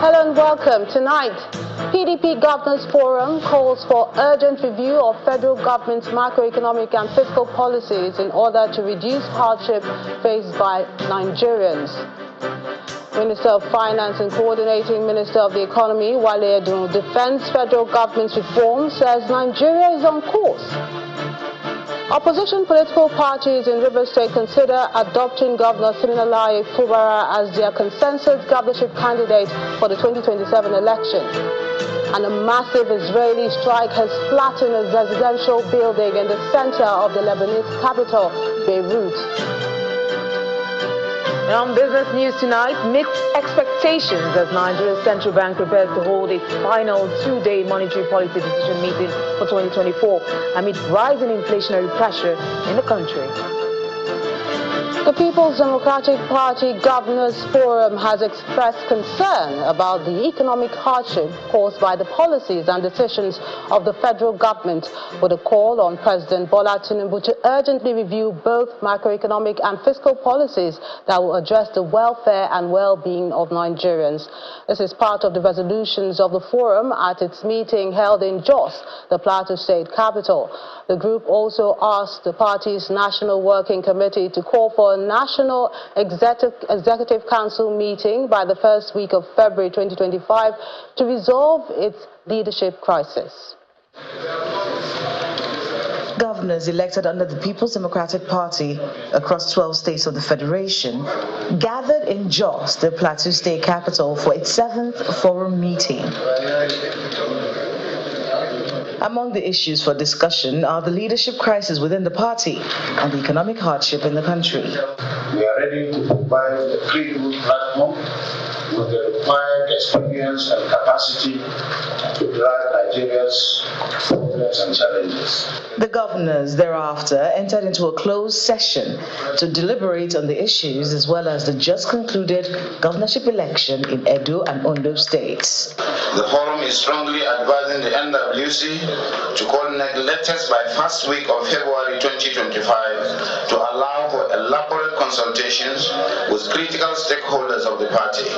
Hello and welcome. Tonight, PDP Governors Forum calls for urgent review of federal government's macroeconomic and fiscal policies in order to reduce hardship faced by Nigerians. Minister of Finance and Coordinating Minister of the Economy, Wale Edun, defends federal government's reform, says Nigeria is on course. Opposition political parties in Rivers State consider adopting Governor Siminalayi Fubara as their consensus governorship candidate for the 2027 election. And a massive Israeli strike has flattened a residential building in the center of the Lebanese capital, Beirut. Now, on business news tonight, mixed expectations as Nigeria's central bank prepares to hold its final two-day monetary policy decision meeting for 2024 amid rising inflationary pressure in the country. The People's Democratic Party Governors Forum has expressed concern about the economic hardship caused by the policies and decisions of the federal government, with a call on President Bola Tinubu to urgently review both macroeconomic and fiscal policies that will address the welfare and well-being of Nigerians. This is part of the resolutions of the forum at its meeting held in Jos, the Plateau State capital. The group also asked the party's National Working Committee to call for a National Executive Council meeting by the first week of February 2025 to resolve its leadership crisis. Governors elected under the People's Democratic Party across 12 states of the Federation gathered in Jos, the Plateau State capital, for its 7th forum meeting. Among the issues for discussion are the leadership crisis within the party and the economic hardship in the country. We are ready to provide a credible platform with the required experience and capacity to drive Nigeria's progress and challenges. The governors thereafter entered into a closed session to deliberate on the issues as well as the just concluded governorship election in Edo and Ondo states. The forum is strongly advising the NWC to coordinate latest by first week of February 2025 to allow for elaborate consultations with critical stakeholders of the party.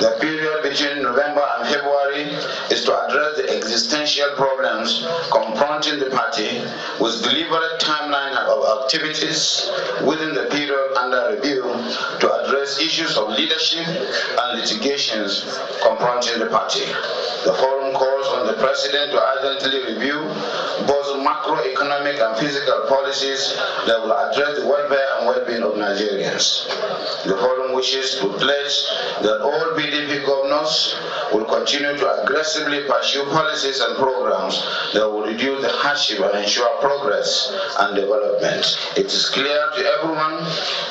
The period between November and February is to address the existential problems confronting the party with deliberate timeline of activities within the period under review to address issues of leadership and litigations confronting the party. The forum calls on the President to urgently review both macroeconomic and fiscal policies that will address the welfare and well-being of Nigerians. The forum wishes to pledge that all PDP governors will continue to aggressively pursue policies and programs that will reduce the hardship and ensure progress and development. It is clear to everyone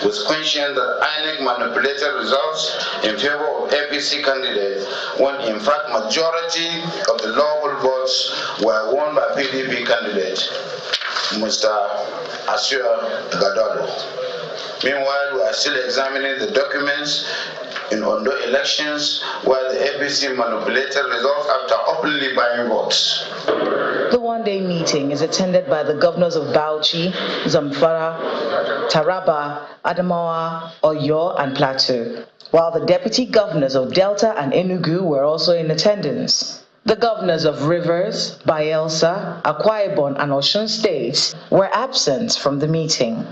with conscience that INEC manipulated results in favor of APC candidates when in fact majority of the lawful votes were won by PDP candidate Mr. Asua Gadalo. Meanwhile, we are still examining the documents in Ondo elections where the APC manipulated results after openly buying votes. The one-day meeting is attended by the governors of Bauchi, Zamfara, Taraba, Adamawa, Oyo, and Plateau, while the deputy governors of Delta and Enugu were also in attendance. The governors of Rivers, Bayelsa, Akwa Ibom, and Osun states were absent from the meeting.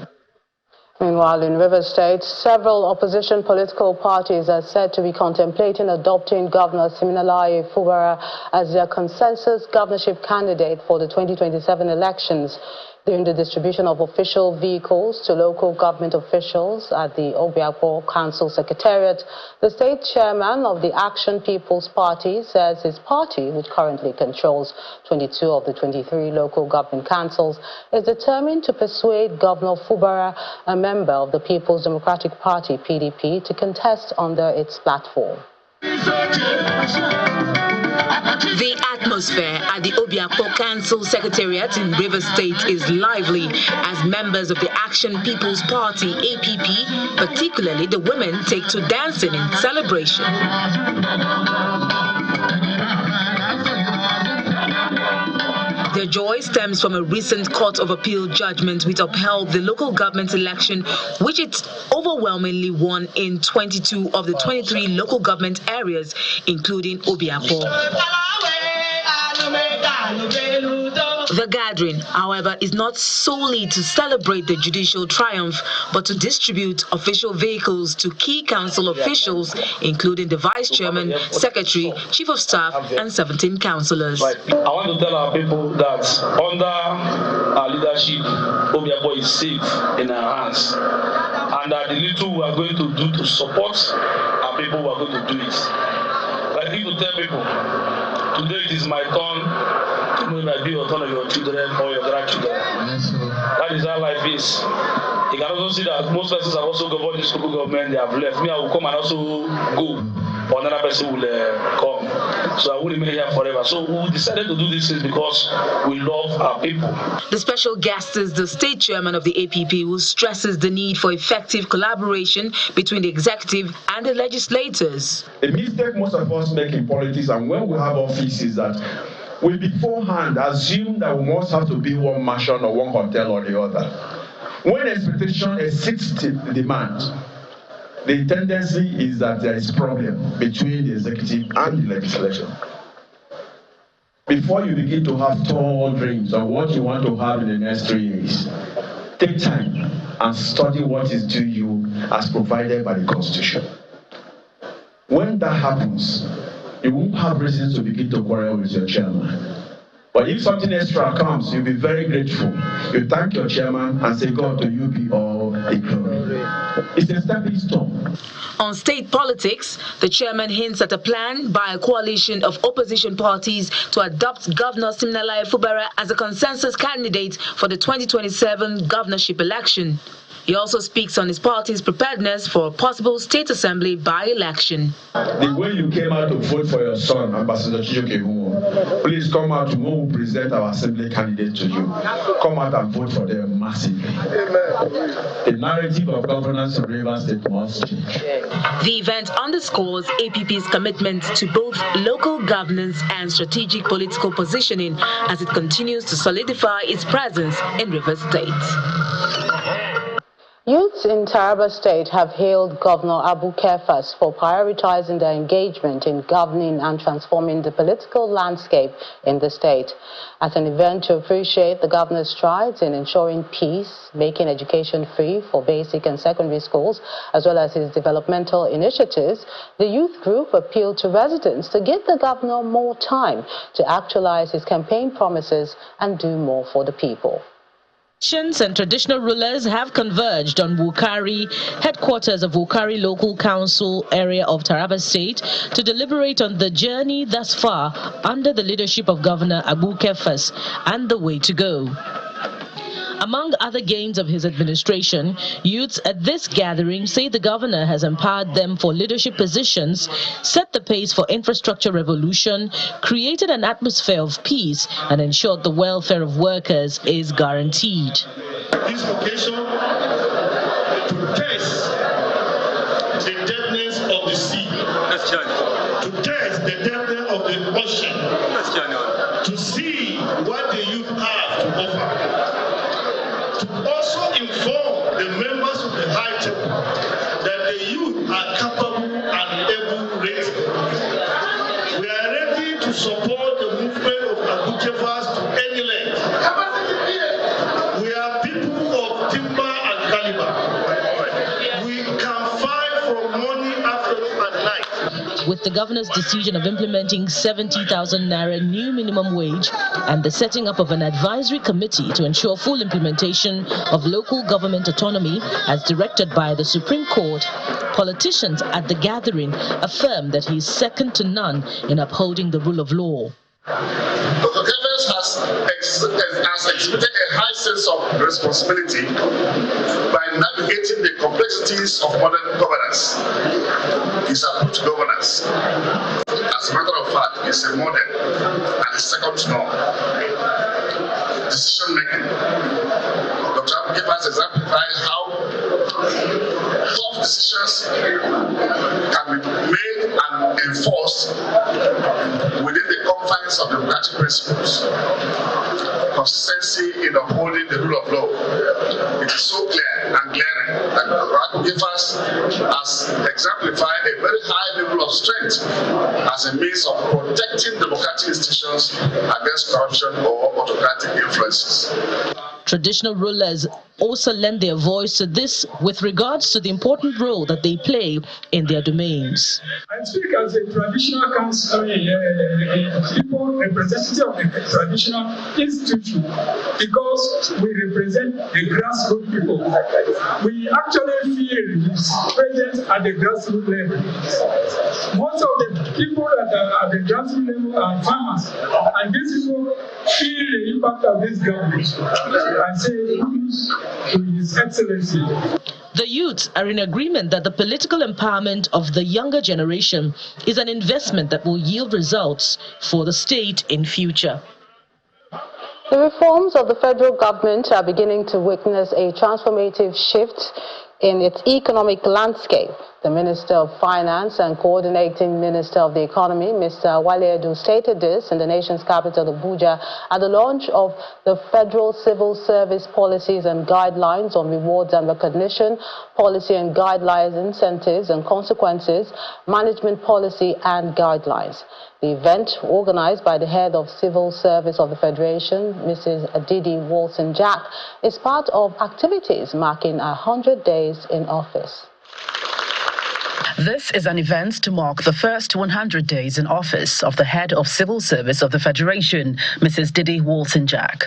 Meanwhile, in Rivers State, several opposition political parties are said to be contemplating adopting Governor Siminalayi Fubara as their consensus governorship candidate for the 2027 elections. During the distribution of official vehicles to local government officials at the Obiakpo Council Secretariat, the state chairman of the Action People's Party says his party, which currently controls 22 of the 23 local government councils, is determined to persuade Governor Fubara, a member of the People's Democratic Party, PDP, to contest under its platform. The atmosphere at the Obiakpo Council Secretariat in Rivers State is lively as members of the Action People's Party, APP, particularly the women, take to dancing in celebration. The The joy stems from a recent Court of Appeal judgment which upheld the local government election, which it overwhelmingly won in 22 of the 23 local government areas, including Obiapo. The gathering, however, is not solely to celebrate the judicial triumph, but to distribute official vehicles to key council officials, including the vice chairman, secretary, chief of staff, and 17 councillors. I want to tell our people that under our leadership, Obiapo is safe in our hands, and that the little we are going to do to support our people, we are going to do it. I need to tell people, today it is my turn. Tomorrow might be your turn of your children or your grandchildren. That is how life is. You can also see that most persons have also governed this local government, they have left. Me, I will come and also go, or another person will come. So I will remain here forever. So we decided to do this thing because we love our people. The special guest is the state chairman of the APP, who stresses the need for effective collaboration between the executive and the legislators. The mistake most of us make in politics and when we have office is that we beforehand assume that we must have to be one mansion or one hotel or the other. When expectation exceeds the demand, the tendency is that there is a problem between the executive and the legislation. Before you begin to have tall dreams of what you want to have in the next 3 years, take time and study what is due you as provided by the Constitution. When that happens, you won't have reasons to begin to quarrel with your chairman. But if something extra comes, you'll be very grateful. You thank your chairman and say, God, to you be all the glory. It's a stepping stone. On state politics, the chairman hints at a plan by a coalition of opposition parties to adopt Governor Siminalayi Fubara as a consensus candidate for the 2027 governorship election. He also speaks on his party's preparedness for a possible state assembly by-election. The way you came out to vote for your son, Ambassador Chijoke Humo, please come out to who will present our assembly candidate to you. Come out and vote for them massively. Amen. The narrative of governance in Rivers State must change. The event underscores APP's commitment to both local governance and strategic political positioning as it continues to solidify its presence in Rivers State. Youths in Taraba State have hailed Governor Abu Kefas for prioritizing their engagement in governing and transforming the political landscape in the state. At an event to appreciate the governor's strides in ensuring peace, making education free for basic and secondary schools, as well as his developmental initiatives, the youth group appealed to residents to give the governor more time to actualize his campaign promises and do more for the people. And traditional rulers have converged on Wukari, headquarters of Wukari Local Council area of Taraba State, to deliberate on the journey thus far under the leadership of Governor Abu Kefas and the way to go. Among other gains of his administration, youths at this gathering say the governor has empowered them for leadership positions, set the pace for infrastructure revolution, created an atmosphere of peace, and ensured the welfare of workers is guaranteed. This occasion to test the depthness of the sea, to test the depthness of the ocean, to see what the youth have to offer. To also inform the members of the high table that the youth are capable and able ready. We are ready to support the movement of Abu Kefas to any length. We are people of timber and caliber. We can fight from morning, afternoon and night. With the governor's decision of implementing 70,000 naira new minimum wage and the setting up of an advisory committee to ensure full implementation of local government autonomy as directed by the Supreme Court, politicians at the gathering affirm that he is second to none in upholding the rule of law. Dr. Kefas has exhibited a high sense of responsibility by navigating the complexities of modern governance. His approach to governance, as a matter of fact, is a model and second to none. Decision making. Dr. Abu Kefas exemplifies how tough decisions can be made and enforced within the comfort defiance of democratic principles, consistency in upholding the rule of law. It is so clear and glaring that the givers has exemplified a very high level of strength as a means of protecting democratic institutions against corruption or autocratic influences. Traditional rulers also lend their voice to this with regards to the important role that they play in their domains. I speak as a traditional council, people representative of the traditional institution, because we represent the grassroots people. We actually feel it's present at the grassroots level. Most of the people that are at the grassroots level are farmers, and these people feel the impact of this government. I say to His Excellency. The youths are in agreement that the political empowerment of the younger generation is an investment that will yield results for the state in future. The reforms of the federal government are beginning to witness a transformative shift in its economic landscape. The Minister of Finance and Coordinating Minister of the Economy, Mr. Wale Edun, stated this in the nation's capital, Abuja, at the launch of the Federal Civil Service Policies and Guidelines on Rewards and Recognition, Policy and Guidelines, Incentives and Consequences, Management Policy and Guidelines. The event, organized by the head of Civil Service of the Federation, Mrs. Adidi Wilson-Jack, is part of activities marking 100 days in office. This is an event to mark the first 100 days in office of the head of Civil Service of the Federation, Mrs. Didi Wilson-Jack.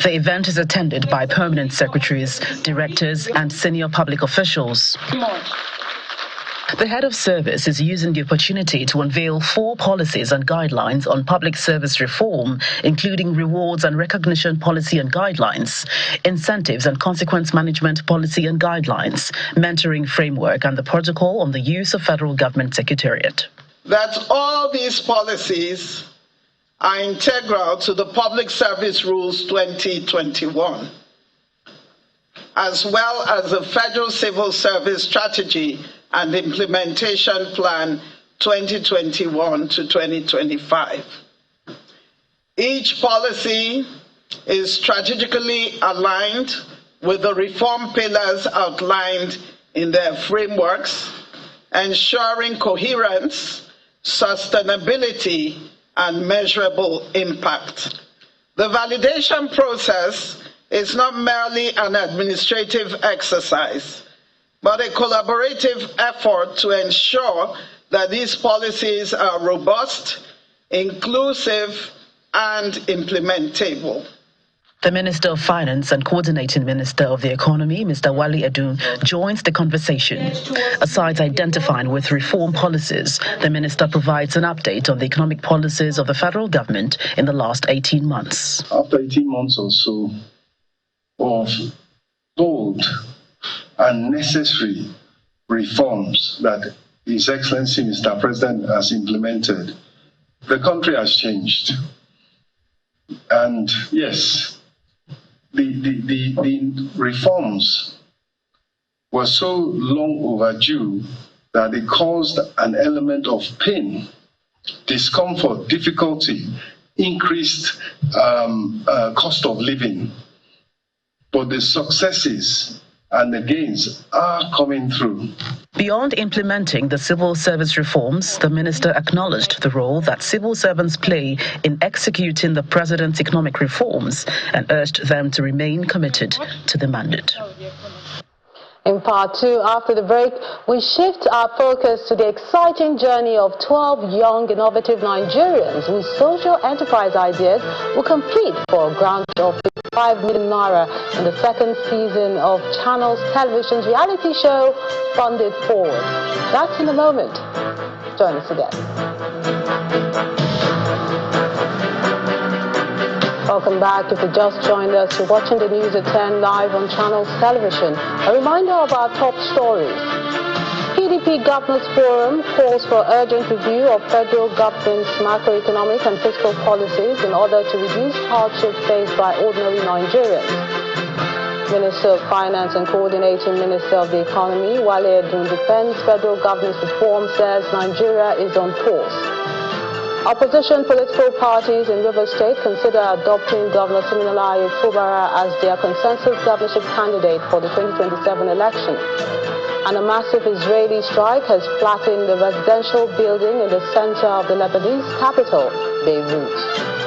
The event is attended by permanent secretaries, directors, and senior public officials. The head of service is using the opportunity to unveil 4 policies and guidelines on public service reform, including rewards and recognition policy and guidelines, incentives and consequence management policy and guidelines, mentoring framework, and the protocol on the use of federal government secretariat. That all these policies are integral to the Public Service Rules 2021, as well as the Federal Civil Service Strategy and Implementation Plan 2021 to 2025. Each policy is strategically aligned with the reform pillars outlined in their frameworks, ensuring coherence, sustainability, and measurable impact. The validation process is not merely an administrative exercise, but a collaborative effort to ensure that these policies are robust, inclusive, and implementable. The Minister of Finance and Coordinating Minister of the Economy, Mr. Wale Edun, joins the conversation. Aside identifying with reform policies, the minister provides an update on the economic policies of the federal government in the last 18 months. After 18 months or so of bold and necessary reforms that His Excellency Mr. President has implemented, the country has changed. And yes, the reforms were so long overdue that they caused an element of pain, discomfort, difficulty, increased cost of living. But the successes and the gains are coming through. Beyond implementing the civil service reforms, the minister acknowledged the role that civil servants play in executing the president's economic reforms and urged them to remain committed to the mandate. In part 2, after the break, we shift our focus to the exciting journey of 12 young, innovative Nigerians whose social enterprise ideas will compete for a grant of 5 million naira in the second season of Channels Television's reality show, Funded Forward. That's in a moment. Join us again. Welcome back. If you just joined us, you're watching the news at 10 live on Channels Television. A reminder of our top stories. PDP Governors Forum calls for urgent review of federal government's macroeconomic and fiscal policies in order to reduce hardship faced by ordinary Nigerians. Minister of Finance and Coordinating Minister of the Economy, Wale Edun, defends federal government's reform, says Nigeria is on course. Opposition political parties in River State consider adopting Governor Siminalayi Fubara as their consensus governorship candidate for the 2027 election. And a massive Israeli strike has flattened the residential building in the center of the Lebanese capital, Beirut.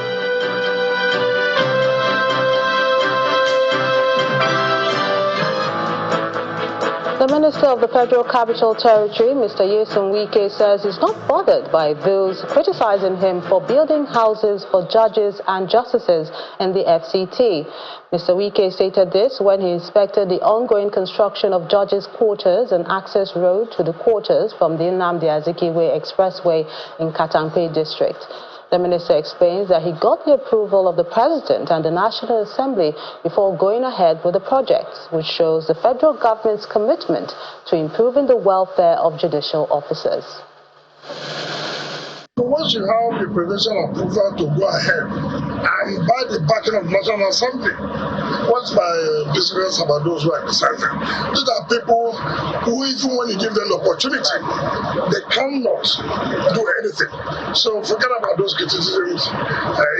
The Minister of the Federal Capital Territory, Mr. Nyesom Wike, says he's not bothered by those criticizing him for building houses for judges and justices in the FCT. Mr. Wike stated this when he inspected the ongoing construction of judges' quarters and access road to the quarters from the Nnamdi Azikiwe Expressway in Katampe district. The minister explains that he got the approval of the President and the National Assembly before going ahead with the project, which shows the federal government's commitment to improving the welfare of judicial officers. So once you have the presidential approval to go ahead and by the backing of National Assembly, what's my business about those who are deciding? These are people who, even when you give them the opportunity, they cannot do anything. So forget about those criticisms.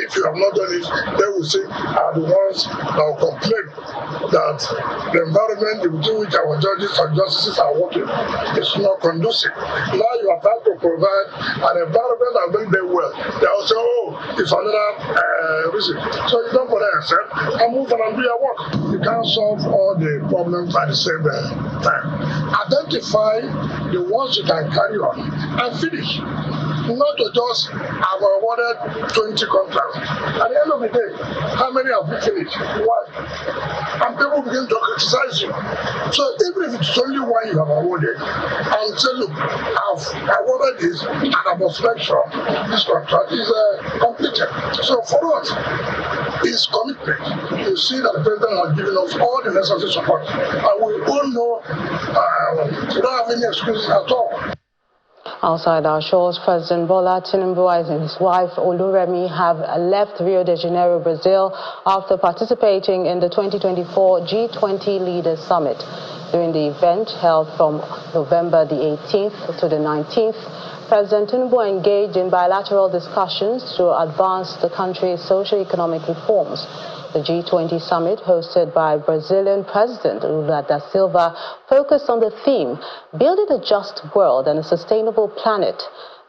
If you have not done it, they will say are the ones that will complain that the environment in which our judges and justices are working is not conducive. Now you are trying to provide an environment that make them well. They will say, oh, it's another reason. So you don't bother yourself and move on and do your work. You can't solve all the problems at the same time. Identify the ones you can carry on and finish. Not to just have awarded 20 contracts. At the end of the day, how many have we finished? One. And people begin to criticize you. So even if it's only one you have awarded, and say, look, I've awarded this, and I must make sure this contract is completed. So for us, it's commitment. You see that the President has given us all the necessary support. And we all know we don't have any excuses at all. Outside our shores, President Bola Tinubu and his wife Oluremi have left Rio de Janeiro, Brazil, after participating in the 2024 G20 Leaders Summit. During the event held from November the 18th to the 19th, President Tinubu engaged in bilateral discussions to advance the country's socio-economic reforms. The G20 summit, hosted by Brazilian President Lula da Silva, focused on the theme, Building a Just World and a Sustainable Planet.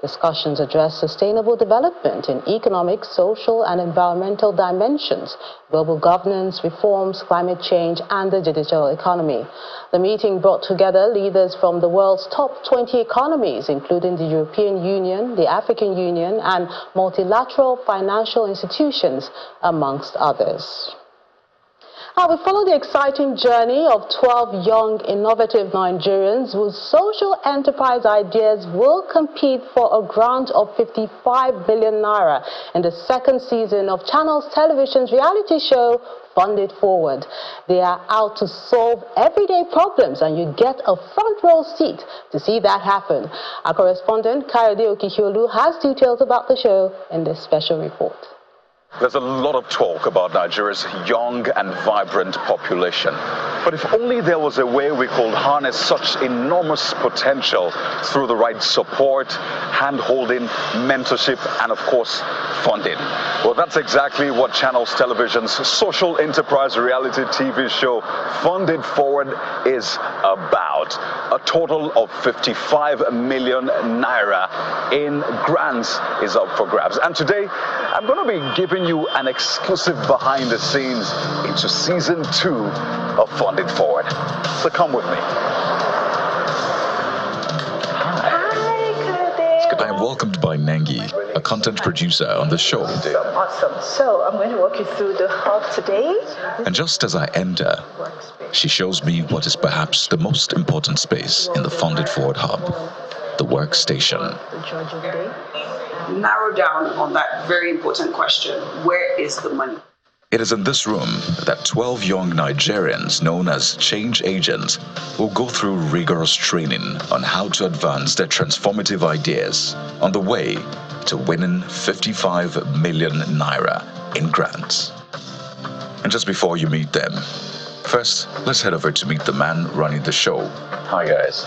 Discussions addressed sustainable development in economic, social, and environmental dimensions, global governance, reforms, climate change, and the digital economy. The meeting brought together leaders from the world's top 20 economies, including the European Union, the African Union, and multilateral financial institutions, amongst others. Now we follow the exciting journey of 12 young, innovative Nigerians whose social enterprise ideas will compete for a grant of 55 billion naira in the second season of Channels Television's reality show, Funded Forward. They are out to solve everyday problems, and you get a front row seat to see that happen. Our correspondent, Kayode Okihiolu, has details about the show in this special report. There's a lot of talk about Nigeria's young and vibrant population. But if only there was a way we could harness such enormous potential through the right support, hand-holding, mentorship, and of course, funding. Well, that's exactly what Channels Television's social enterprise reality TV show Funded Forward is about. A total of 55 million naira in grants is up for grabs. And today, I'm going to be giving you an exclusive behind the scenes into season 2 of Funded Forward. So come with me. I am welcomed by Nengi, a content producer on the show. Awesome. So I'm going to walk you through the hub today. And just as I enter, she shows me what is perhaps the most important space in the Funded Forward hub, the workstation. Narrow down on that very important question. Where is the money? It is in this room that 12 young Nigerians known as change agents will go through rigorous training on how to advance their transformative ideas on the way to winning 55 million naira in grants. And just before you meet them, first, let's head over to meet the man running the show. Hi, guys.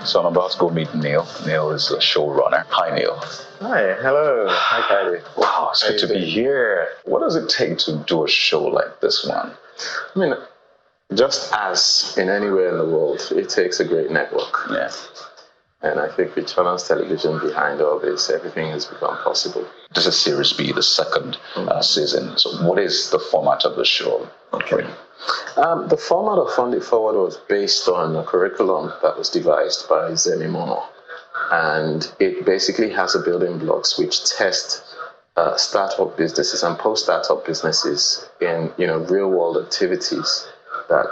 So I'm about to go meet Neil. Neil is the showrunner. Hi, Neil. Hi, hello. Hi, Kylie. Wow, it's good to be here. What does it take to do a show like this one? I mean, just as in anywhere in the world, it takes a great network. Yeah. And I think with Channels Television behind all this, everything has become possible. This is Series B, the second season. So what is the format of the show? Okay. The format of Fund It Forward was based on a curriculum that was devised by Zemi Mono. And it basically has a building blocks which test startup businesses and post-startup businesses in real world activities that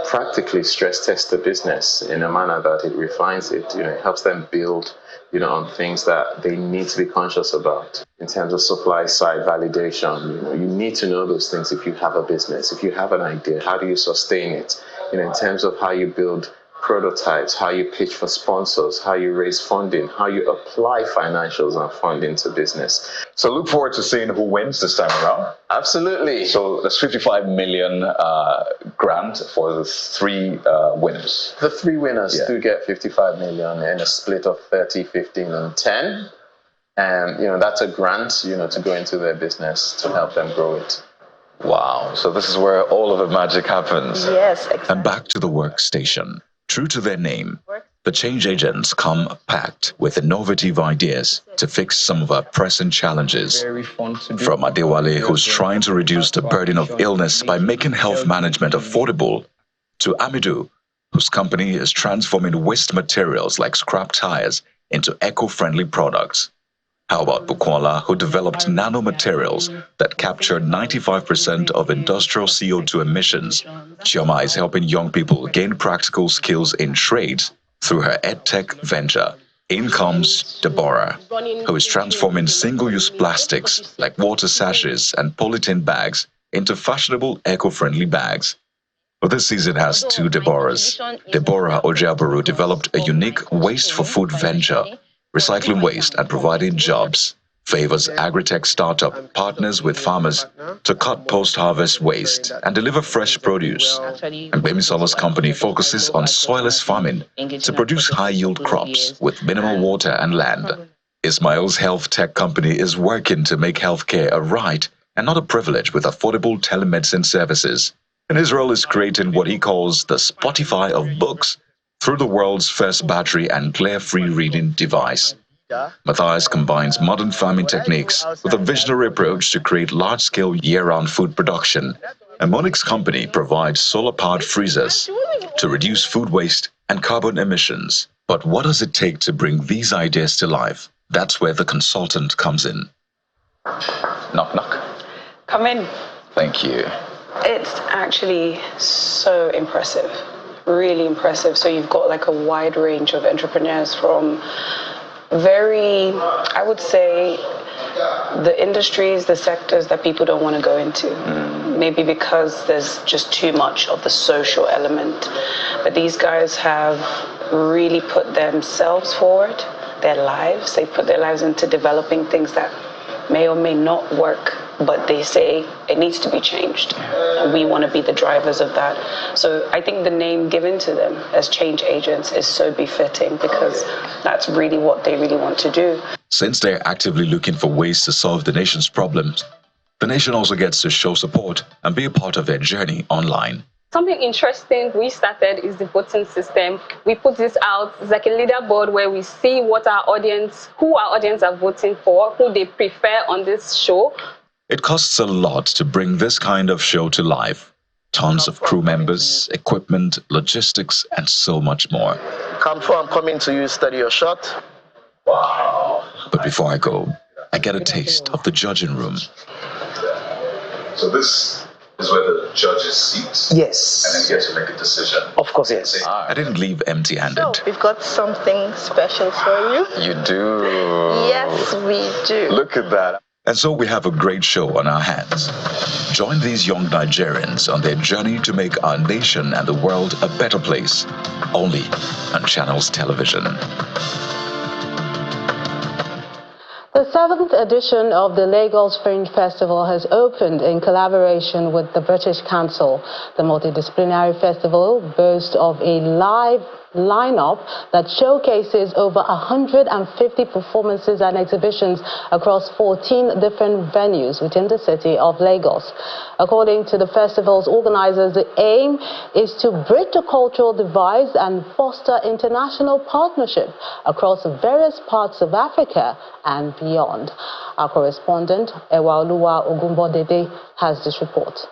practically stress test the business in a manner that it refines it. It helps them build on things that they need to be conscious about in terms of supply side validation. You need to know those things if you have a business. If you have an idea, how do you sustain it? In terms of how you build prototypes, how you pitch for sponsors, how you raise funding, how you apply financials and funding to business. So look forward to seeing who wins this time around. Absolutely. So there's 55 million grant for the three winners. The three winners do get 55 million in a split of 30, 15, and 10. And that's a grant, to go into their business to help them grow it. Wow. So this is where all of the magic happens. Yes, exactly. And back to the workstation. True to their name, the change agents come packed with innovative ideas to fix some of our pressing challenges. From Adewale, who's trying to reduce the burden of illness by making health management affordable, to Amidou, whose company is transforming waste materials like scrap tires into eco-friendly products. How about Bukola, who developed nanomaterials that captured 95% of industrial CO2 emissions? Chioma is helping young people gain practical skills in trades through her EdTech venture. In comes Deborah, who is transforming single-use plastics like water sachets and polythene bags into fashionable eco-friendly bags. But this season has two Deborahs. Deborah Ojiaburu developed a unique waste-for-food venture, recycling waste and providing jobs, favors agri-tech startup partners with farmers to cut post-harvest waste and deliver fresh produce. And Bemisola's company focuses on soilless farming to produce high-yield crops with minimal water and land. Ismail's health tech company is working to make healthcare a right and not a privilege with affordable telemedicine services. And Israel is creating what he calls the Spotify of books, through the world's first battery and glare-free reading device. Matthias combines modern farming techniques with a visionary approach to create large-scale year-round food production. And Monique's company provides solar-powered freezers to reduce food waste and carbon emissions. But what does it take to bring these ideas to life? That's where the consultant comes in. Knock, knock. Come in. Thank you. It's actually so impressive. Really impressive. So you've got like a wide range of entrepreneurs from very, I would say, the industries, the sectors that people don't want to go into. Maybe because there's just too much of the social element. But these guys have really put themselves forward, their lives. They put their lives into developing things that may or may not work, but they say it needs to be changed. And we want to be the drivers of that. So I think the name given to them as change agents is so befitting because that's really what they really want to do. Since they're actively looking for ways to solve the nation's problems, the nation also gets to show support and be a part of their journey online. Something interesting we started is the voting system. We put this out. It's like a leaderboard where we see what who our audience are voting for, who they prefer on this show. It costs a lot to bring this kind of show to life. Tons of crew members, equipment, logistics, and so much more. I'm coming to you, study your shot. Wow. But before I go, I get a taste of the judging room. So this is where the judges sit. Yes. And then get to make a decision. Of course, yes. I didn't leave empty-handed. So, we've got something special for you. You do? Yes, we do. Look at that. And so we have a great show on our hands. Join these young Nigerians on their journey to make our nation and the world a better place. Only on Channels Television. The 7th edition of the Lagos Fringe Festival has opened in collaboration with the British Council. The multidisciplinary festival boasts of a live lineup that showcases over 150 performances and exhibitions across 14 different venues within the city of Lagos. According to the festival's organizers, the aim is to bridge the cultural divide and foster international partnership across various parts of Africa and beyond. Our correspondent, Ewaoluwa Ogunbodede, has this report.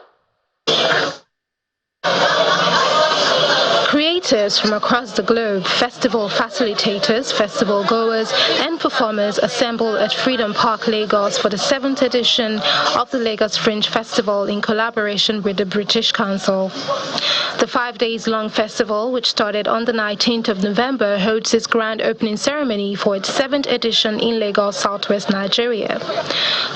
Creators from across the globe, festival facilitators, festival goers, and performers assembled at Freedom Park, Lagos for the 7th edition of the Lagos Fringe Festival in collaboration with the British Council. The 5 days long festival, which started on the 19th of November, holds its grand opening ceremony for its 7th edition in Lagos, southwest Nigeria.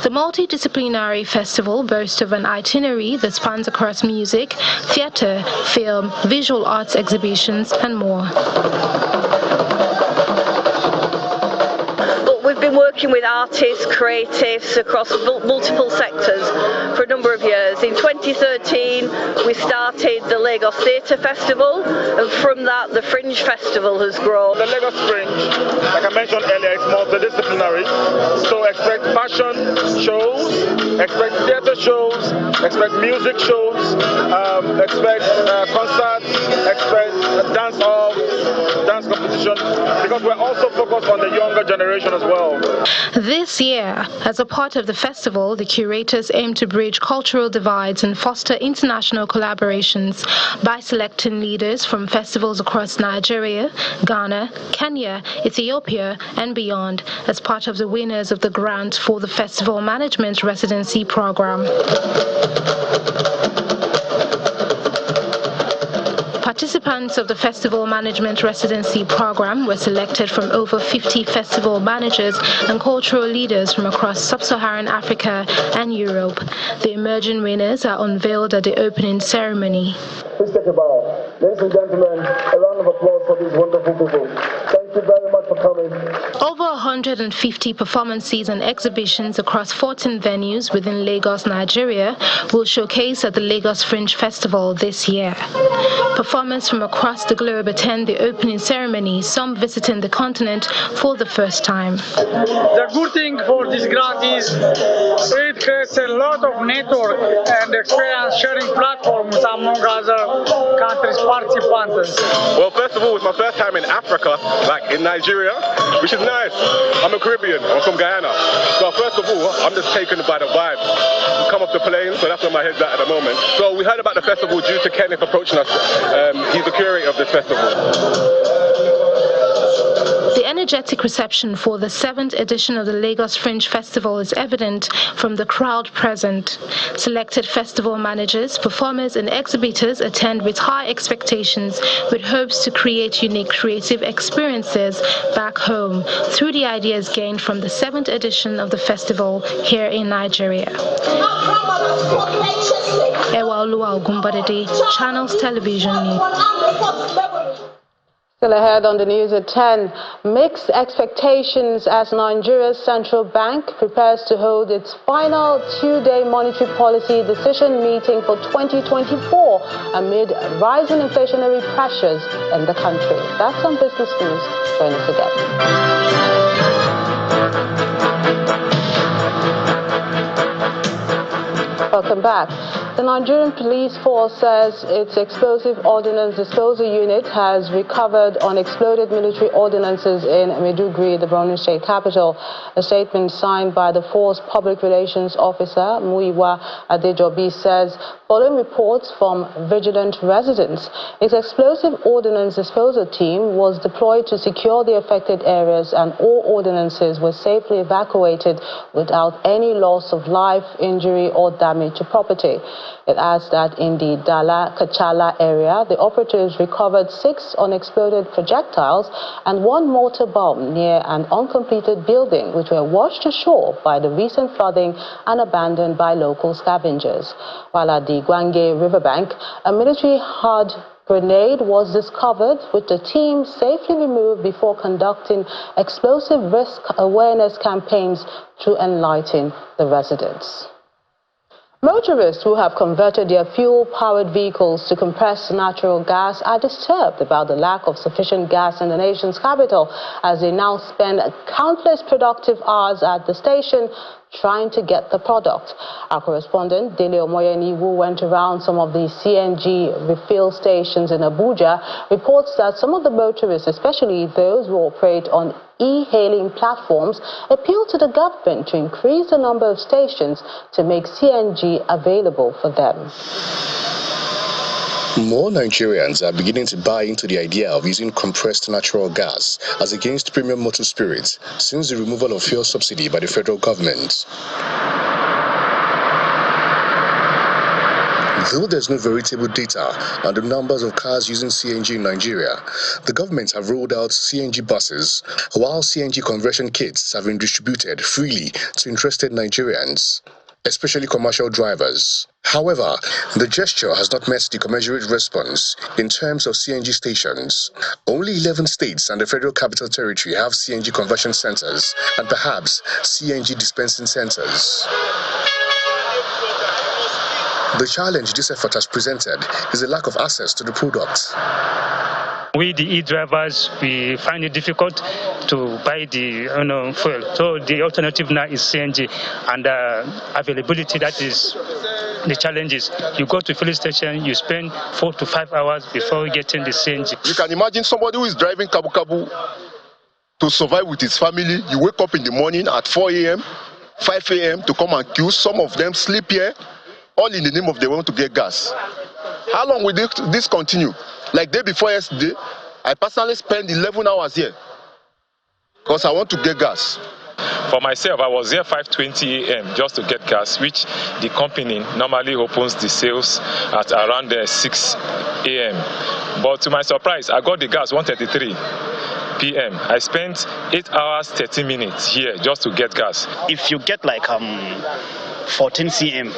The multidisciplinary festival boasts of an itinerary that spans across music, theatre, film, visual arts exhibitions, and more. We've been working with artists, creatives across multiple sectors for a number of years. In 2013, we started the Lagos Theatre Festival, and from that, the Fringe Festival has grown. The Lagos Fringe, like I mentioned earlier, it's multidisciplinary. So expect fashion shows, expect theatre shows, expect music shows, expect concerts, expect dance competition, because we're also focused on the younger generation as well. This year, as a part of the festival, the curators aim to bridge cultural divides and foster international collaborations by selecting leaders from festivals across Nigeria, Ghana, Kenya, Ethiopia, and beyond as part of the winners of the grant for the Festival Management Residency Program. Participants of the Festival Management Residency Program were selected from over 50 festival managers and cultural leaders from across sub-Saharan Africa and Europe. The emerging winners are unveiled at the opening ceremony. Please take a bow. Ladies and gentlemen, a round of applause for these wonderful people. Thank you very much for coming. Over 150 performances and exhibitions across 14 venues within Lagos, Nigeria will showcase at the Lagos Fringe Festival this year. Performers from across the globe attend the opening ceremony, some visiting the continent for the first time. The good thing for this grant is it creates a lot of network and experience sharing platforms among other countries' participants. Well, first of all, it's my first time in Africa, like in Nigeria, which is nice. I'm a Caribbean, I'm from Guyana. So first of all, I'm just taken by the vibe. We come off the plane, so that's where my head's at the moment. So we heard about the festival due to Kenneth approaching us. He's the curator of this festival. The energetic reception for the 7th edition of the Lagos Fringe Festival is evident from the crowd present. Selected festival managers, performers, and exhibitors attend with high expectations, with hopes to create unique creative experiences back home through the ideas gained from the 7th edition of the festival here in Nigeria. Ewaoluwa Ogunbodede, Channels Television News. Still ahead on the news at 10, mixed expectations as Nigeria's central bank prepares to hold its final two-day monetary policy decision meeting for 2024 amid rising inflationary pressures in the country. That's on Business News. Join us again. Welcome back. The Nigerian Police Force says its explosive ordnance disposal unit has recovered unexploded military ordnances in Maiduguri, the Borno state capital. A statement signed by the force public relations officer, Muyiwa Adejobi, says, following reports from vigilant residents, its explosive ordnance disposal team was deployed to secure the affected areas, and all ordnances were safely evacuated without any loss of life, injury, or damage to property. It adds that in the Dala-Kachala area, the operatives recovered 6 unexploded projectiles and 1 mortar bomb near an uncompleted building, which were washed ashore by the recent flooding and abandoned by local scavengers. While at the Gwange riverbank, a military hard grenade was discovered, with the team safely removed before conducting explosive risk awareness campaigns to enlighten the residents. Motorists who have converted their fuel-powered vehicles to compressed natural gas are disturbed about the lack of sufficient gas in the nation's capital as they now spend countless productive hours at the station trying to get the product. Our correspondent, Dele Omoyeni, who went around some of the CNG refill stations in Abuja, reports that some of the motorists, especially those who operate on e-hailing platforms, appeal to the government to increase the number of stations to make CNG available for them. More Nigerians are beginning to buy into the idea of using compressed natural gas as against premium motor spirits since the removal of fuel subsidy by the federal government. Though there's no veritable data on the numbers of cars using CNG in Nigeria, the government have rolled out CNG buses, while CNG conversion kits have been distributed freely to interested Nigerians, especially commercial drivers. However, the gesture has not met the commensurate response in terms of CNG stations. Only 11 states and the Federal Capital Territory have CNG conversion centers and perhaps CNG dispensing centers. The challenge this effort has presented is the lack of access to the product. We, the e-drivers, we find it difficult to buy the fuel. So the alternative now is CNG, and availability, that is the challenge. Is you go to a filling station, you spend 4 to 5 hours before getting the CNG. You can imagine somebody who is driving kabu to survive with his family. You wake up in the morning at 4 a.m., 5 a.m. to come and queue. Some of them sleep here, all in the name of they want to get gas. How long will this continue? Like day before yesterday, I personally spent 11 hours here because I want to get gas. For myself, I was here 5:20 a.m. just to get gas, which the company normally opens the sales at around 6 a.m. But to my surprise, I got the gas 1:33 p.m. I spent 8 hours 30 minutes here just to get gas. If you get like 14 cm,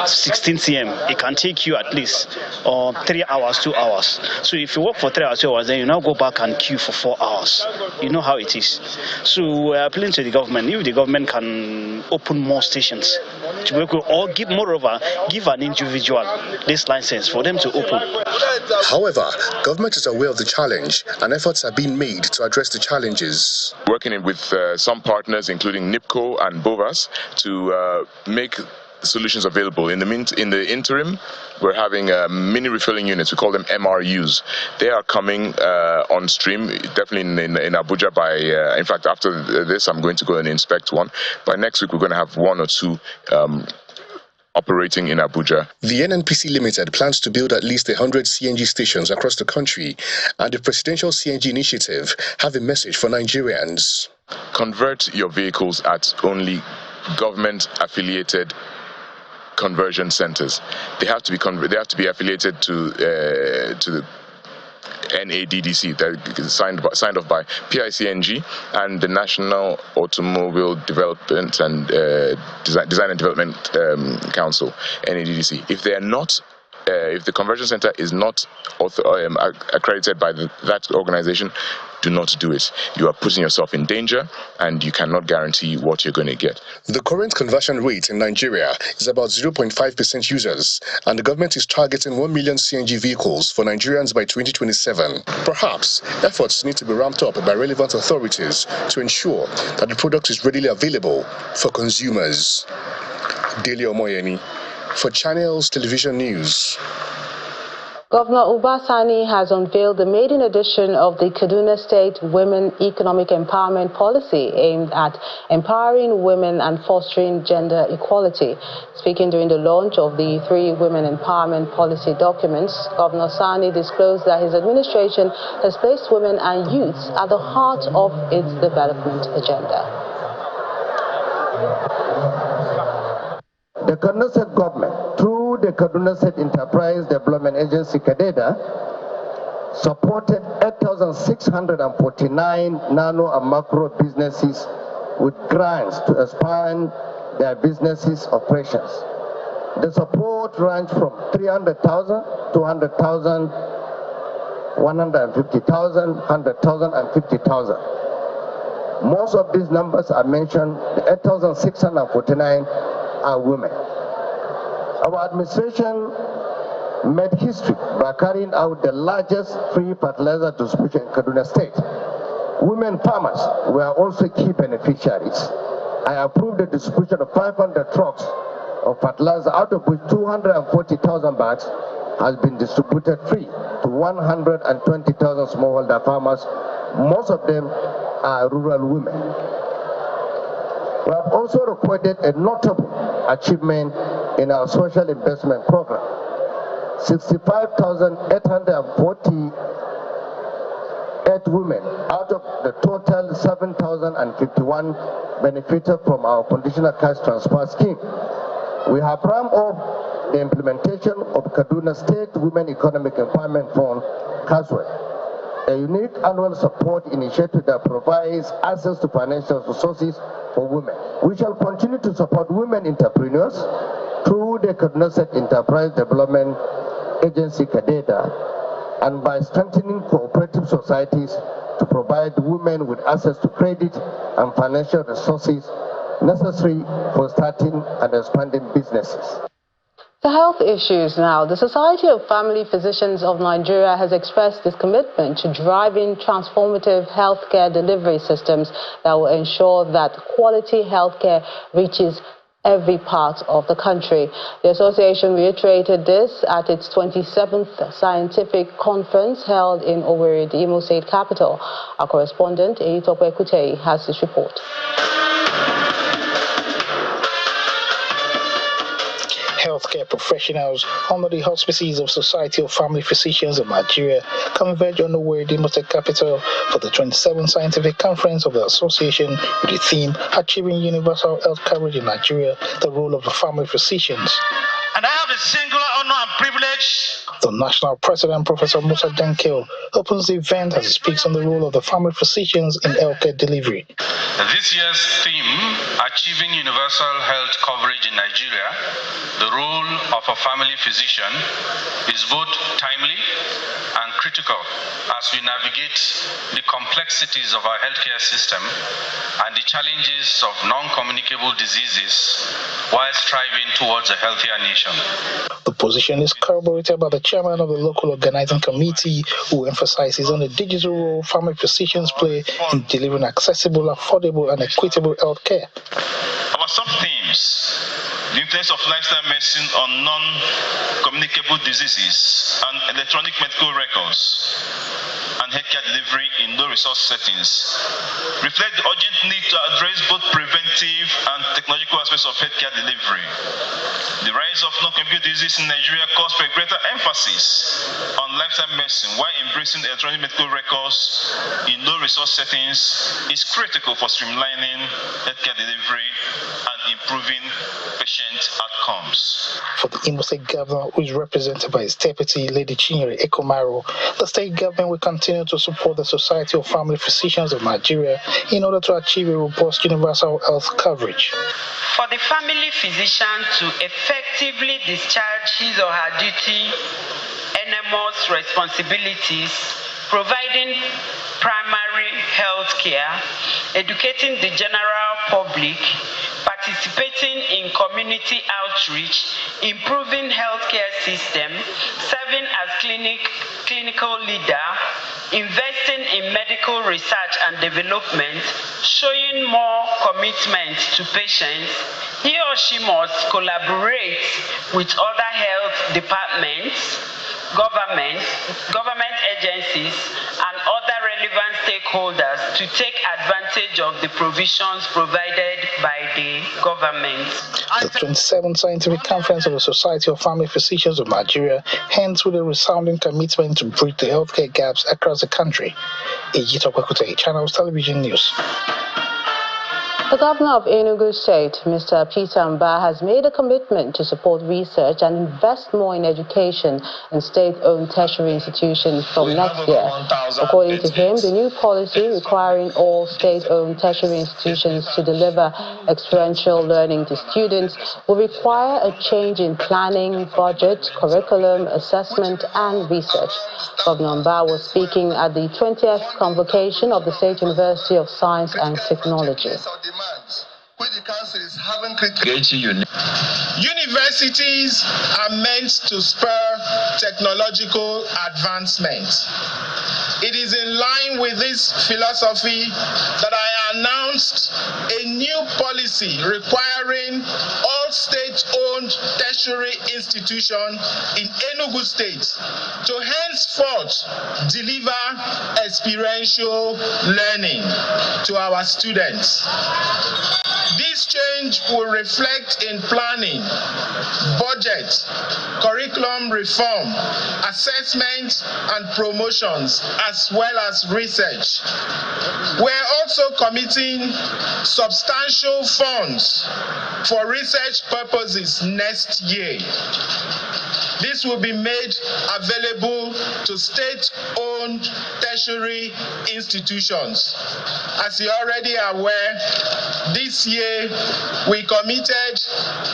16 cm, it can take you at least 3 hours, 2 hours. So if you work for 3 hours, 2 hours, then you now go back and queue for 4 hours. You know how it is. So we're appealing to the government. If the government can open more stations to work with, or give an individual this license for them to open. However, government is aware of the challenge and efforts are being made to address the challenges. Working with some partners, including NIPCO and BOVAS, to make solutions available. In the interim, we're having mini refilling units. We call them MRUs. They are coming on stream, definitely in Abuja by, in fact, after this, I'm going to go and inspect one. By next week, we're going to have 1 or 2 operating in Abuja. The NNPC Limited plans to build at least 100 CNG stations across the country, and the Presidential CNG Initiative have a message for Nigerians. Convert your vehicles at only government-affiliated conversion centers. They have to be affiliated to the NADDC, that is signed off by PICNG and the National Automobile Development and Design and Development Council, NADDC. If they are not, if the conversion center is not accredited by that organization, do not do it. You are putting yourself in danger and you cannot guarantee what you're going to get. The current conversion rate in Nigeria is about 0.5% users, and the government is targeting 1 million CNG vehicles for Nigerians by 2027. Perhaps efforts need to be ramped up by relevant authorities to ensure that the product is readily available for consumers. Dele Omoyeni for Channels Television News. Governor Ubasani has unveiled the maiden edition of the Kaduna State Women Economic Empowerment Policy aimed at empowering women and fostering gender equality. Speaking during the launch of the 3 Women Empowerment Policy documents, Governor Sani disclosed that his administration has placed women and youths at the heart of its development agenda. The Kaduna State government, through the Kaduna State Enterprise Development Agency, KADEDA, supported 8,649 nano and macro businesses with grants to expand their businesses' operations. The support ranged from 300,000, 200,000, 150,000, 100,000, and 50,000. Most of these numbers are mentioned. The 8,649 are women. Our administration made history by carrying out the largest free fertilizer distribution in Kaduna State. Women farmers were also key beneficiaries. I approved the distribution of 500 trucks of fertilizer, out of which 240,000 bags has been distributed free to 120,000 smallholder farmers. Most of them are rural women. We have also recorded a notable achievement in our social investment program. 65,848 women out of the total 7,051 benefited from our conditional cash transfer scheme. We have ramped up the implementation of Kaduna State Women Economic Empowerment Fund, CASWE, a unique annual support initiative that provides access to financial resources for women. We shall continue to support women entrepreneurs through the Kaduna State Enterprise Development Agency, CADEDA, and by strengthening cooperative societies to provide women with access to credit and financial resources necessary for starting and expanding businesses. To health issues now, the Society of Family Physicians of Nigeria has expressed its commitment to driving transformative healthcare delivery systems that will ensure that quality healthcare reaches every part of the country. The association reiterated this at its 27th scientific conference held in Owerri, the Imo State capital. Our correspondent, Eyitope Kutei, has this report. Healthcare professionals under the auspices of Society of Family Physicians of Nigeria converged on the Owerri, the Imo State capital for the 27th scientific conference of the association with the theme Achieving Universal Health Coverage in Nigeria, the Role of the Family Physicians. And I have the singular honor and privilege. The national president, Professor Musa Dankel, opens the event as he speaks on the role of the family physicians in healthcare delivery. This year's theme, Achieving Universal Health Coverage in Nigeria, the role of a family physician, is both timely and critical as we navigate the complexities of our healthcare system and the challenges of non-communicable diseases while striving towards a healthier nation. The position is corroborated by the chairman of the local organizing committee, who emphasizes on the digital role family physicians play in delivering accessible, affordable, and equitable health care. Our sub-themes: the influence of lifestyle medicine on non-communicable diseases and electronic medical records, and healthcare delivery in low-resource settings, reflect the urgent need to address both preventive and technological aspects of healthcare delivery. The rise of non-communicable diseases in Nigeria calls for a greater emphasis on lifestyle medicine, while embracing electronic medical records in low-resource settings is critical for streamlining healthcare delivery and improving patient outcomes. For the Imo State Governor, who is represented by his deputy, Lady Chinyere Ekomaro, the state government will continue to support the Society of Family Physicians of Nigeria in order to achieve a robust universal health coverage. For the family physician to effectively discharge his or her duty, enormous responsibilities, providing primary health care, educating the general public, participating in community outreach, improving healthcare system, serving as clinical leader, investing in medical research and development, showing more commitment to patients, he or she must collaborate with other health departments, government agencies, and other relevant stakeholders to take advantage of the provisions provided by the government. The 27th Scientific Conference of the Society of Family Physicians of Nigeria ends with a resounding commitment to bridge the healthcare gaps across the country. Eyitope Kutei, Channels Television News. The governor of Enugu State, Mr. Peter Mba, has made a commitment to support research and invest more in education in state-owned tertiary institutions from next year. According to him, the new policy requiring all state-owned tertiary institutions to deliver experiential learning to students will require a change in planning, budget, curriculum, assessment, and research. Governor Mba was speaking at the 20th convocation of the State University of Science and Technology. councils haven't Universities are meant to spur technological advancement. It is in line with this philosophy that I announced a new policy requiring all state-owned tertiary institutions in Enugu State to henceforth deliver experiential learning to our students. This change will reflect in planning, budget, curriculum reform, assessment and promotions, as well as research. We're also committing substantial funds for research purposes next year. This will be made available to state-owned tertiary institutions. As you're already aware, this year we committed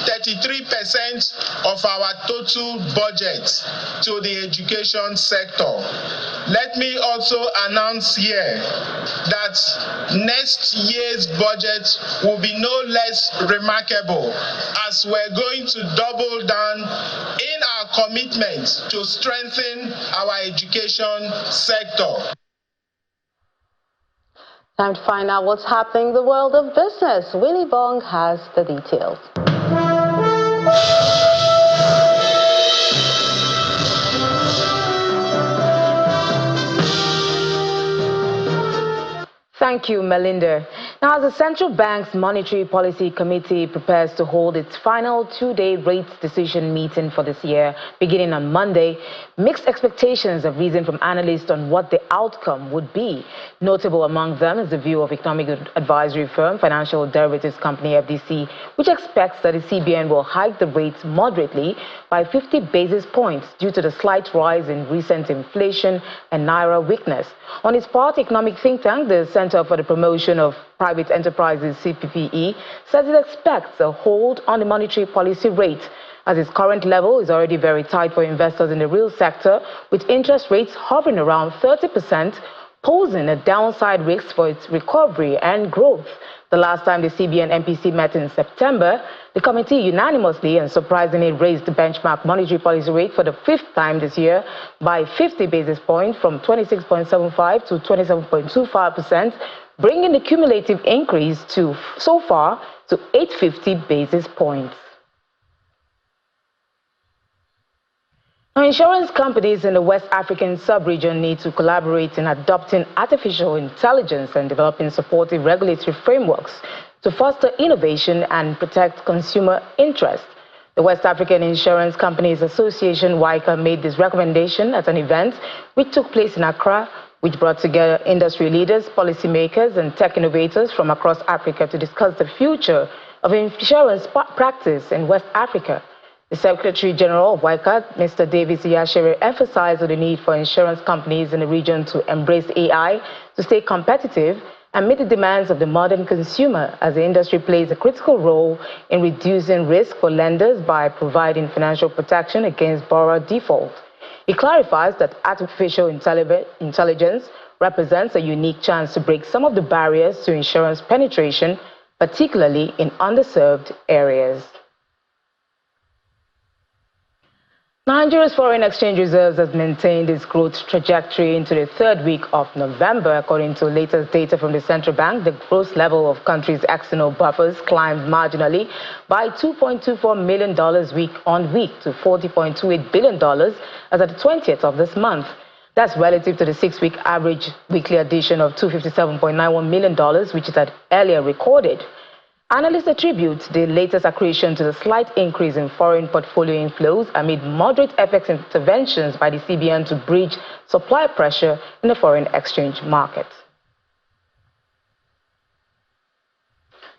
33% of our total budget to the education sector. Let me also announce here that next year's budget will be no less remarkable, as we're going to double down in our commitment to strengthen our education sector. Time to find out what's happening in the world of business. Willie Bong has the details. Thank you, Melinda. Now, as the Central Bank's Monetary Policy Committee prepares to hold its final two-day rates decision meeting for this year, beginning on Monday, mixed expectations have risen from analysts on what the outcome would be. Notable among them is the view of economic advisory firm Financial Derivatives Company, FDC, which expects that the CBN will hike the rates moderately by 50 basis points due to the slight rise in recent inflation and naira weakness. On its part, economic think tank, the Center for the Promotion of Private Enterprises, CPPE, says it expects a hold on the monetary policy rate, as its current level is already very tight for investors in the real sector, with interest rates hovering around 30%, posing a downside risk for its recovery and growth. The last time the CBN MPC met in September, the committee unanimously and surprisingly raised the benchmark monetary policy rate for the fifth time this year by 50 basis points from 26.75 to 27.25%, bringing the cumulative increase to so far to 850 basis points. Now, insurance companies in the West African sub-region need to collaborate in adopting artificial intelligence and developing supportive regulatory frameworks to foster innovation and protect consumer interests. The West African Insurance Companies Association, WICA, made this recommendation at an event which took place in Accra, which brought together industry leaders, policymakers, and tech innovators from across Africa to discuss the future of insurance practice in West Africa. The Secretary General of WICA, Mr. Davis Yashere, emphasized on the need for insurance companies in the region to embrace AI to stay competitive and meet the demands of the modern consumer, as the industry plays a critical role in reducing risk for lenders by providing financial protection against borrower default. He clarifies that artificial intelligence represents a unique chance to break some of the barriers to insurance penetration, particularly in underserved areas. Nigeria's foreign exchange reserves has maintained its growth trajectory into the third week of November. According to latest data from the central bank, the gross level of country's external buffers climbed marginally by $2.24 million week on week to $40.28 billion as at the 20th of this month. That's relative to the 6-week average weekly addition of $257.91 million, which it had earlier recorded. Analysts attribute the latest accretion to the slight increase in foreign portfolio inflows amid moderate FX interventions by the CBN to bridge supply pressure in the foreign exchange market.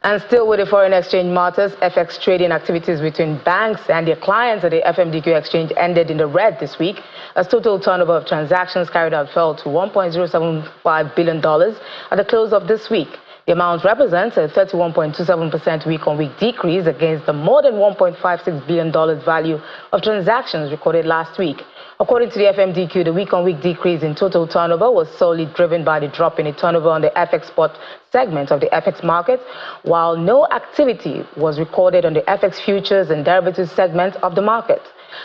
And still with the foreign exchange matters, FX trading activities between banks and their clients at the FMDQ exchange ended in the red this week, as total turnover of transactions carried out fell to $1.075 billion at the close of this week. The amount represents a 31.27% week-on-week decrease against the more than $1.56 billion value of transactions recorded last week. According to the FMDQ, the week-on-week decrease in total turnover was solely driven by the drop in the turnover on the FX spot segment of the FX market, while no activity was recorded on the FX futures and derivatives segment of the market.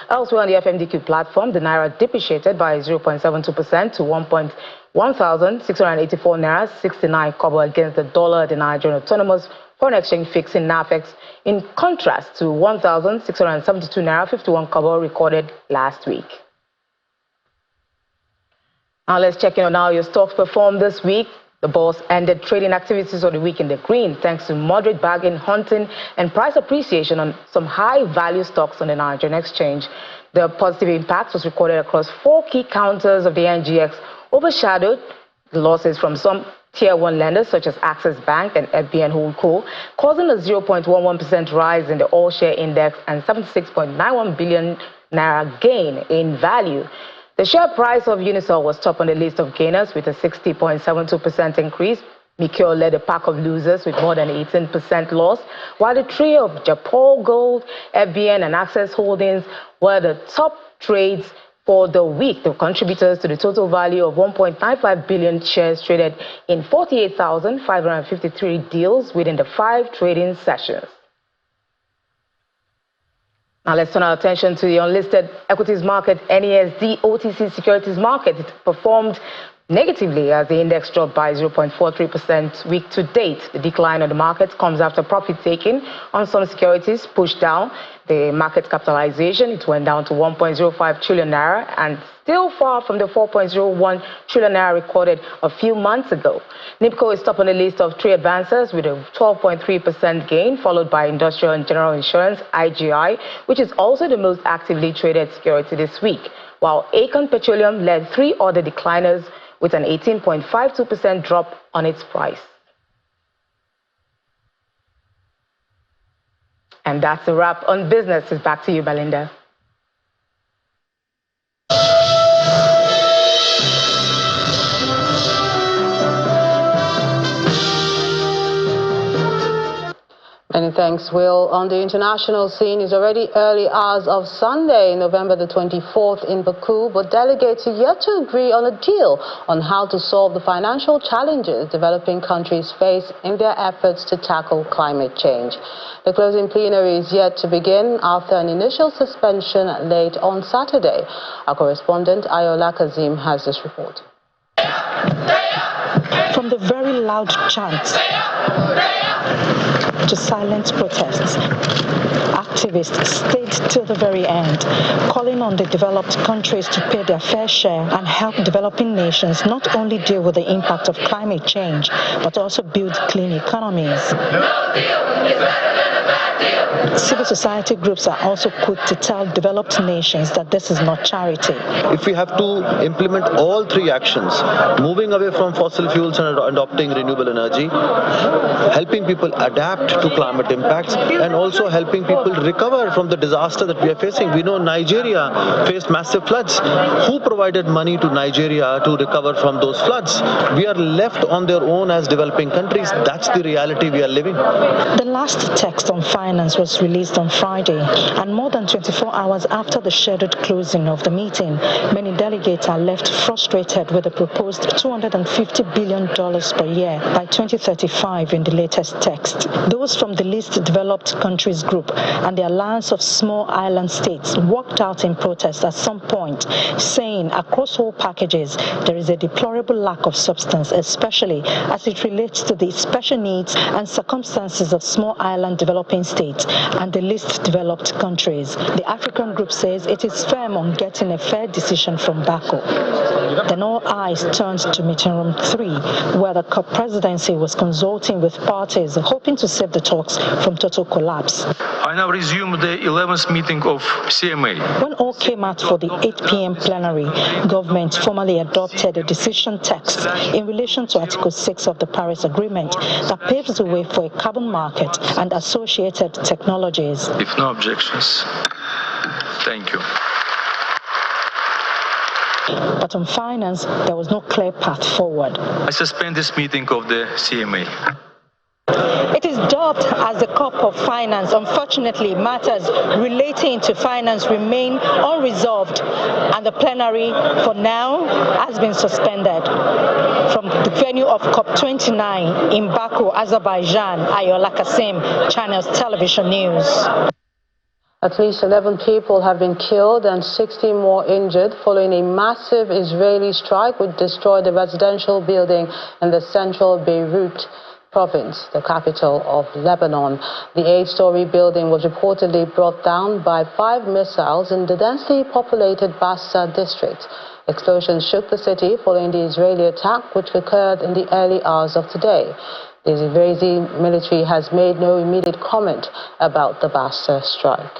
Elsewhere on the FMDQ platform, the Naira depreciated by 0.72% to 1,684 Naira 69 kobo against the dollar at the Nigerian Autonomous Foreign Exchange Fixing NAFEX, in contrast to 1,672 Naira 51 kobo recorded last week. Now let's check in on how your stocks performed this week. The bourse ended trading activities of the week in the green thanks to moderate bargain hunting and price appreciation on some high-value stocks on the Nigerian exchange. The positive impact was recorded across 4 key counters of the NGX, overshadowed the losses from some Tier 1 lenders such as Access Bank and FBN Holdco, causing a 0.11% rise in the all-share index and 76.91 billion naira gain in value. The share price of Unisol was top on the list of gainers with a 60.72% increase. Mikio led a pack of losers with more than 18% loss, while the trio of Japol Gold, FBN and Access Holdings were the top trades for the week. The contributors to the total value of 1.95 billion shares traded in 48,553 deals within the 5 trading sessions. Now let's turn our attention to the unlisted equities market. NESD OTC securities market, it performed negatively as the index dropped by 0.43% week to date. The decline of the market comes after profit taking on some securities pushed down the market capitalization. It went down to 1.05 trillion naira and still far from the 4.01 trillion naira recorded a few months ago. NIPCO is top on the list of trade advancers with a 12.3% gain, followed by Industrial and General Insurance, IGI, which is also the most actively traded security this week, while Aecon Petroleum led 3 other decliners with an 18.52% drop on its price. And that's a wrap on business. It's back to you, Belinda. Many thanks, Will. On the international scene, it's already early hours of Sunday, November the 24th in Baku, but delegates are yet to agree on a deal on how to solve the financial challenges developing countries face in their efforts to tackle climate change. The closing plenary is yet to begin after an initial suspension late on Saturday. Our correspondent, Ayola Kazim, has this report. From the very loud chants to silent protests, activists stayed till the very end, calling on the developed countries to pay their fair share and help developing nations not only deal with the impact of climate change, but also build clean economies. Civil society groups are also quick to tell developed nations that this is not charity. If we have to implement all 3 actions, moving away from fossil fuels and adopting renewable energy, helping people adapt to climate impacts, and also helping people recover from the disaster that we are facing. We know Nigeria faced massive floods. Who provided money to Nigeria to recover from those floods? We are left on their own as developing countries. That's the reality we are living. The last text on finance was released on Friday, and more than 24 hours after the scheduled closing of the meeting, many delegates are left frustrated with the proposed $250 billion per year by 2035 in the latest text. Those from the least developed countries group and the Alliance of Small Island States walked out in protest at some point, saying across all packages there is a deplorable lack of substance, especially as it relates to the special needs and circumstances of small island developing states and the least developed countries. The African group says it is firm on getting a fair decision from Baku. Then all eyes turned to meeting room 3, where the COP presidency was consulting with parties hoping to save the talks from total collapse. I now resume the 11th meeting of CMA. When all came out for the 8 p.m. plenary, government formally adopted a decision text in relation to Article 6 of the Paris Agreement that paves the way for a carbon market and associated technologies. If no objections, thank you. But on finance, there was no clear path forward. I suspend this meeting of the CMA. It is dubbed as the Cup of Finance. Unfortunately, matters relating to finance remain unresolved, and the plenary for now has been suspended. From the venue of COP29 in Baku, Azerbaijan, Ayola Kasim, Channels Television News. At least 11 people have been killed and 60 more injured following a massive Israeli strike which destroyed a residential building in the central Beirut province, the capital of Lebanon. The 8-story building was reportedly brought down by 5 missiles in the densely populated Bassa district. Explosions shook the city following the Israeli attack, which occurred in the early hours of today. The Israeli military has made no immediate comment about the Bassa strike.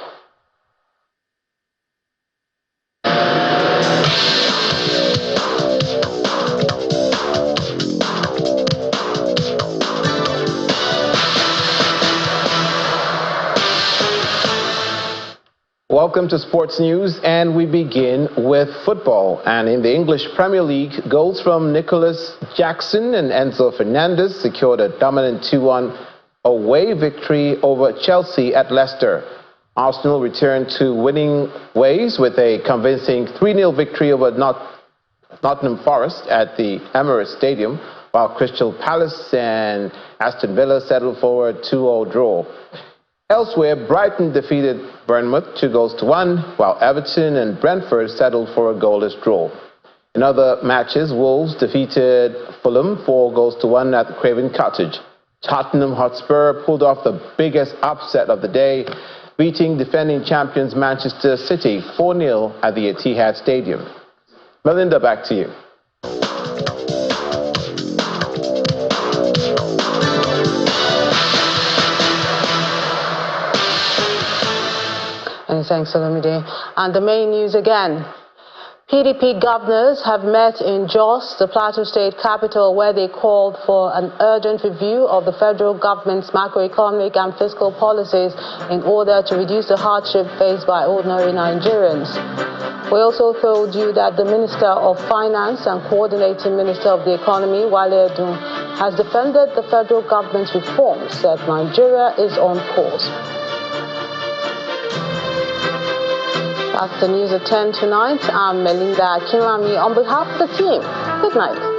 Welcome to Sports News, and we begin with football. And in the English Premier League, goals from Nicholas Jackson and Enzo Fernandez secured a dominant 2-1 away victory over Chelsea at Leicester. Arsenal returned to winning ways with a convincing 3-0 victory over Nottingham Forest at the Emirates Stadium, while Crystal Palace and Aston Villa settled for a 2-2 draw. Elsewhere, Brighton defeated Bournemouth 2-1, while Everton and Brentford settled for a goalless draw. In other matches, Wolves defeated Fulham 4-1 at the Craven Cottage. Tottenham Hotspur pulled off the biggest upset of the day, beating defending champions Manchester City 4-0 at the Etihad Stadium. Melinda, back to you. Thanks, Olumide. And the main news again. PDP governors have met in Jos, the Plateau State capital, where they called for an urgent review of the federal government's macroeconomic and fiscal policies in order to reduce the hardship faced by ordinary Nigerians. We also told you that the Minister of Finance and Coordinating Minister of the Economy, Wale Edun, has defended the federal government's reforms, said Nigeria is on course. That's the news at 10 tonight. I'm Melinda Kinlami on behalf of the team. Good night.